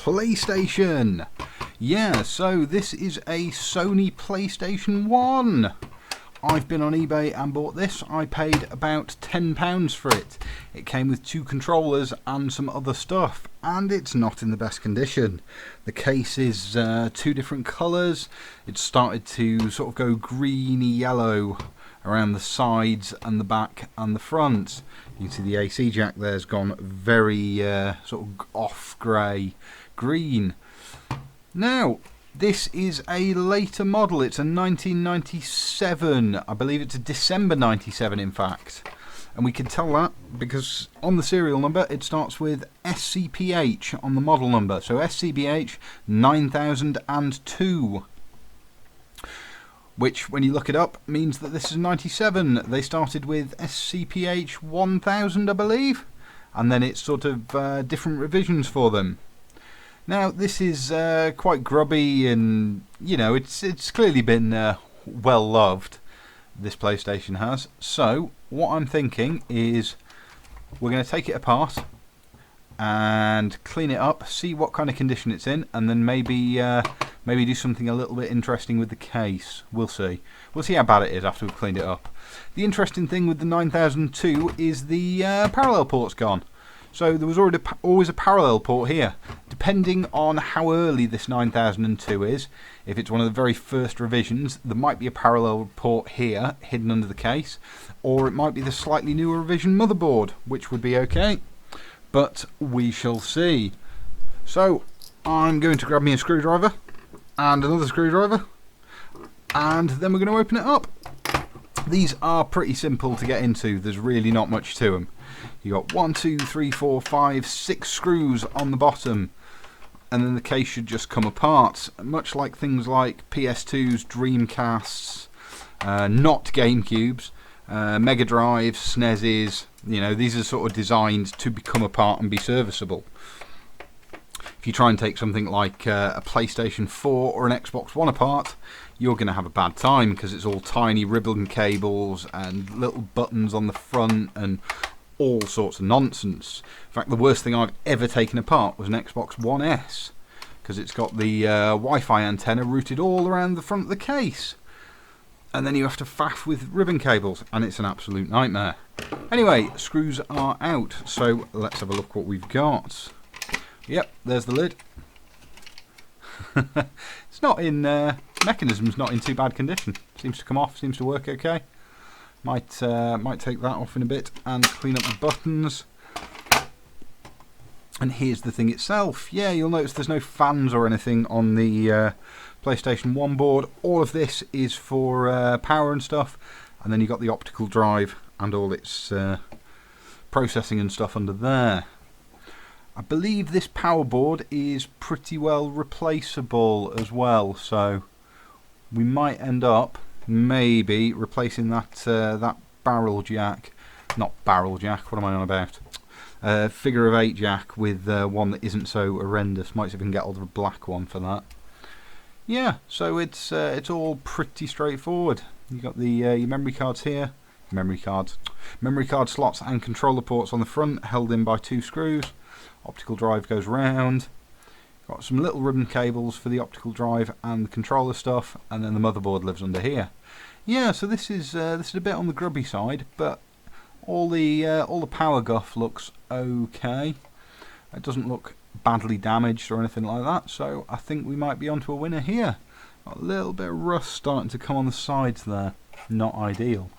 PlayStation. Yeah, so this is a Sony PlayStation 1. I've been on eBay and bought this. I paid about £10 for it. It came with 2 controllers and some other stuff, and it's not in the best condition. The case is 2 different colours. It started to sort of go greeny yellow around the sides and the back and the front. You can see the AC jack there's gone very sort of off grey green. Now, this is a later model. It's a 1997. I believe it's a December 97 in fact. And we can tell that because on the serial number it starts with SCPH on the model number. So SCPH 9002. Which, when you look it up, means that this is 97. They started with SCPH 1000, I believe. And then it's sort of different revisions for them. Now, this is quite grubby and, you know, it's clearly been well loved, this PlayStation has. So, what I'm thinking is we're going to take it apart and clean it up, see what kind of condition it's in, and then maybe do something a little bit interesting with the case. We'll see. We'll see how bad it is after we've cleaned it up. The interesting thing with the 9002 is the parallel port's gone. So there was always a parallel port here. Depending on how early this 9002 is, if it's one of the very first revisions, there might be a parallel port here, hidden under the case, or it might be the slightly newer revision motherboard, which would be okay. But we shall see. So I'm going to grab me a screwdriver and another screwdriver, and then we're going to open it up. These are pretty simple to get into. There's really not much to them. You got 1, 2, 3, 4, 5, 6 screws on the bottom, and then the case should just come apart, much like things like PS2s, Dreamcasts, not GameCubes, Mega Drives, SNESes. You know, these are sort of designed to come apart and be serviceable. If you try and take something like a PlayStation 4 or an Xbox One apart, you're going to have a bad time because it's all tiny ribbon cables and little buttons on the front and all sorts of nonsense. In fact, the worst thing I've ever taken apart was an Xbox One S because it's got the Wi-Fi antenna routed all around the front of the case. And then you have to faff with ribbon cables, and it's an absolute nightmare. Anyway, screws are out, so let's have a look what we've got. Yep, there's the lid. It's not in mechanism's not in too bad condition. Seems to come off, seems to work okay. Might take that off in a bit and clean up the buttons. And here's the thing itself. Yeah, you'll notice there's no fans or anything on the PlayStation 1 board. All of this is for power and stuff, and then you've got the optical drive and all its processing and stuff under there. I believe this power board is pretty well replaceable as well, so we might end up maybe replacing that that barrel jack, not barrel jack, what am I on about? Figure of 8 jack with one that isn't so horrendous. Might see if we can get hold of a black one for that. Yeah, so it's all pretty straightforward. You got the your memory cards here, memory card slots and controller ports on the front, held in by 2 screws. Optical drive goes round. Got some little ribbon cables for the optical drive and the controller stuff, and then the motherboard lives under here. Yeah, so this is a bit on the grubby side, but all the power guff looks okay. It doesn't look badly damaged or anything like that, so I think we might be onto a winner here. Got a little bit of rust starting to come on the sides there. Not ideal.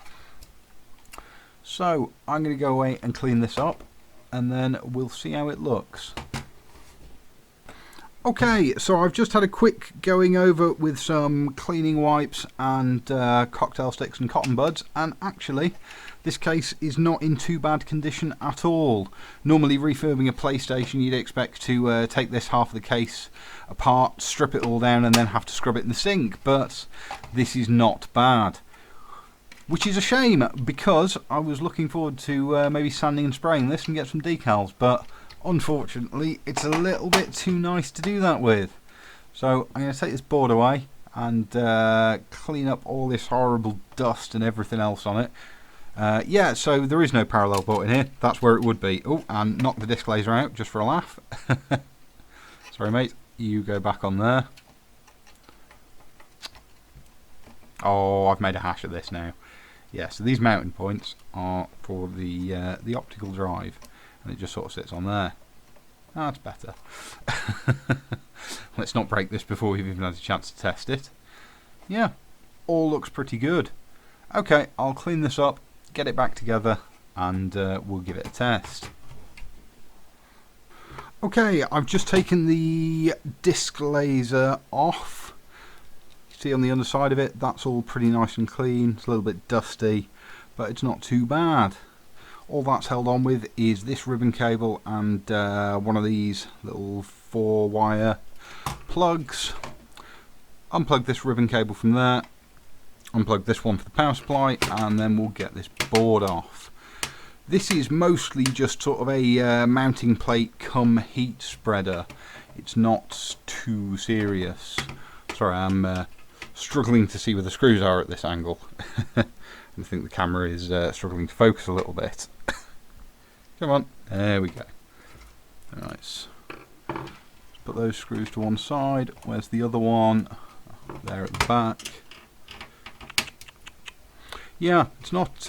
So I'm going to go away and clean this up, and then we'll see how it looks. Okay, so I've just had a quick going over with some cleaning wipes and cocktail sticks and cotton buds, and actually this case is not in too bad condition at all. Normally refurbing a PlayStation you'd expect to take this half of the case apart, strip it all down and then have to scrub it in the sink, but this is not bad. Which is a shame, because I was looking forward to maybe sanding and spraying this and get some decals, but unfortunately it's a little bit too nice to do that with. So I'm going to take this board away and clean up all this horrible dust and everything else on it. Yeah, so there is no parallel port in here. That's where it would be. Oh, and knock the disc laser out just for a laugh. So Sorry mate, you go back on there. Oh, I've made a hash of this now. Yeah, so these mounting points are for the optical drive, and it just sort of sits on there. Oh, that's better. Let's not break this before we've even had a chance to test it. Yeah, all looks pretty good. Okay, I'll clean this up, get it back together, and we'll give it a test. Okay, I've just taken the disc laser off. See on the underside of it, that's all pretty nice and clean. It's a little bit dusty, but it's not too bad. All that's held on with is this ribbon cable and one of these little 4-wire plugs. Unplug this ribbon cable from there, unplug this one for the power supply, and then we'll get this board off. This is mostly just sort of a mounting plate cum heat spreader. It's not too serious. Sorry, I'm struggling to see where the screws are at this angle. I think the camera is struggling to focus a little bit. Come on, there we go. Nice. Let's put those screws to one side. Where's the other one? There at the back. Yeah, it's not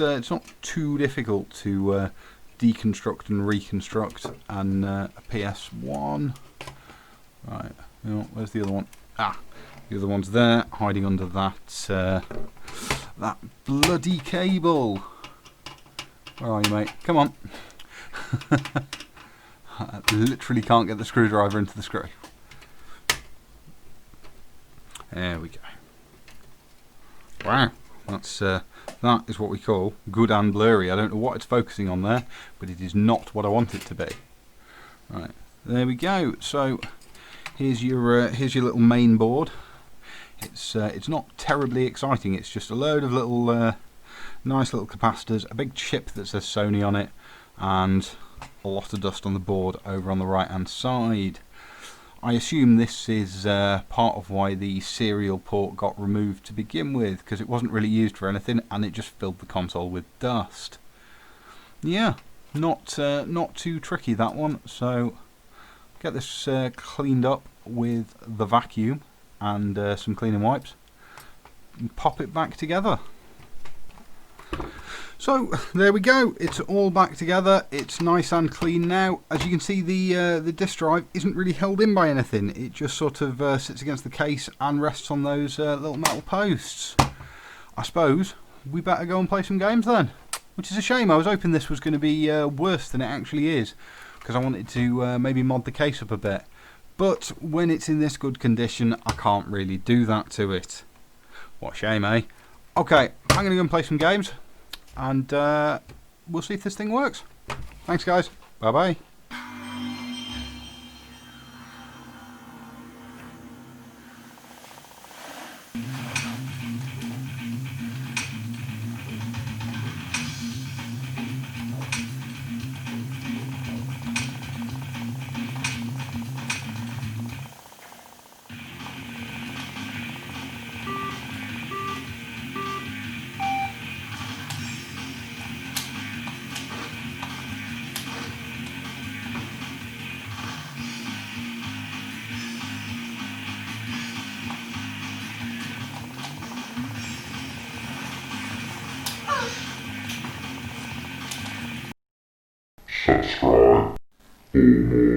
too difficult to deconstruct and reconstruct an PS1. Right, where's the other one? Ah, the other one's there, hiding under that that bloody cable. Where are you, mate? Come on. I literally can't get the screwdriver into the screw. There we go. Wow, that is what we call good and blurry. I don't know what it's focusing on there, but it is not what I want it to be. Right, there we go. So here's your little main board. It's not terribly exciting. It's just a load of little nice little capacitors, a big chip that says Sony on it, and a lot of dust on the board over on the right hand side. I assume this is part of why the serial port got removed to begin with, because it wasn't really used for anything and it just filled the console with dust. Yeah, not too tricky, that one. So get this cleaned up with the vacuum and some cleaning wipes and pop it back together. So there we go, it's all back together, it's nice and clean now. As you can see, the disk drive isn't really held in by anything, it just sort of sits against the case and rests on those little metal posts. I suppose we better go and play some games then, which is a shame. I was hoping this was going to be worse than it actually is, because I wanted to maybe mod the case up a bit. But when it's in this good condition, I can't really do that to it. What a shame, eh? Okay, I'm going to go and play some games, and we'll see if this thing works. Thanks guys, bye bye. Subscribe for more.